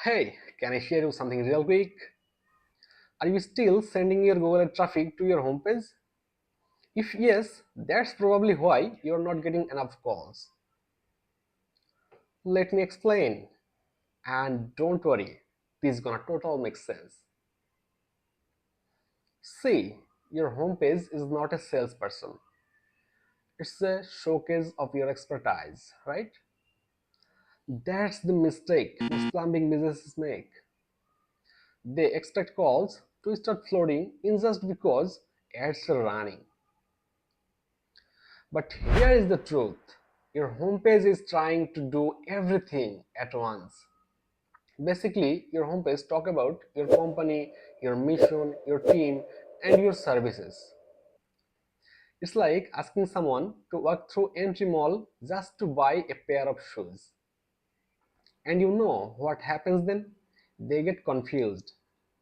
Hey, can I share you something real quick? Are you still sending your Google traffic to your homepage? If yes, that's probably why you're not getting enough calls. Let me explain. And don't worry, this is gonna total make sense. See, your homepage is not a salesperson. It's a showcase of your expertise, right? That's the mistake most plumbing businesses make. They expect calls to start flooding in just because ads are running. But here is the truth. Your homepage is trying to do everything at once. Basically, your homepage talk about your company, your mission, your team, and your services. It's like asking someone to walk through entry mall just to buy a pair of shoes. And you know what happens then? They get confused.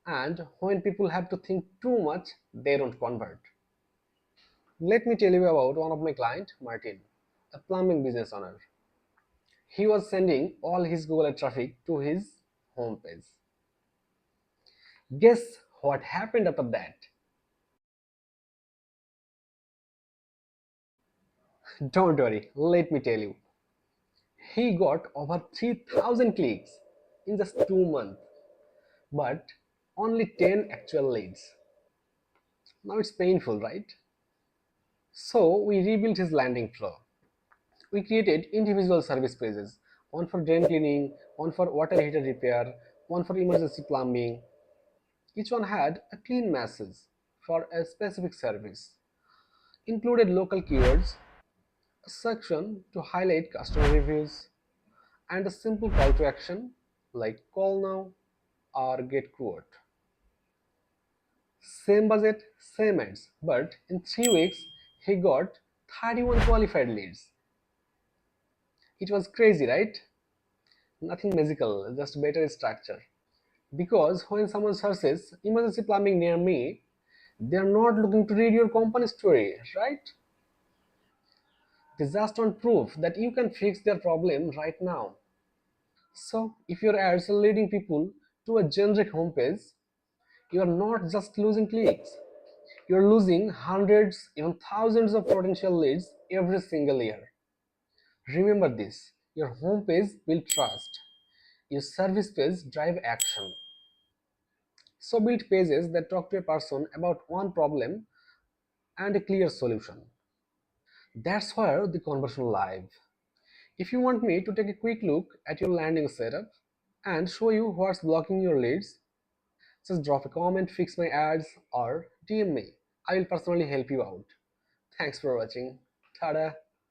And when people have to think too much, they don't convert. Let me tell you about one of my clients, Martin, a plumbing business owner. He was sending all his Google traffic to his homepage. Guess what happened after that? Don't worry, let me tell you. He got over 3,000 clicks in just 2 months, but only 10 actual leads. Now it's painful, right? So we rebuilt his landing flow. We created individual service pages, one for drain cleaning, one for water heater repair, one for emergency plumbing. Each one had a clean message for a specific service, included local keywords, a section to highlight customer reviews, and a simple call to action like call now or get quote. Same budget, same ads, but in 3 weeks he got 31 qualified leads. It was crazy, right? Nothing magical, just better structure. Because when someone searches emergency plumbing near me, they are not looking to read your company story, right? They just want proof that you can fix their problem right now. So, if your ads are leading people to a generic homepage, you are not just losing clicks, you are losing hundreds, even thousands of potential leads every single year. Remember this, your homepage builds trust, your service page drive action. So build pages that talk to a person about one problem and a clear solution. That's where the conversion live. If you want me to take a quick look at your landing setup and show you what's blocking your leads, just drop a comment, fix my ads, or DM me. I will personally help you out. Thanks for watching. Tada!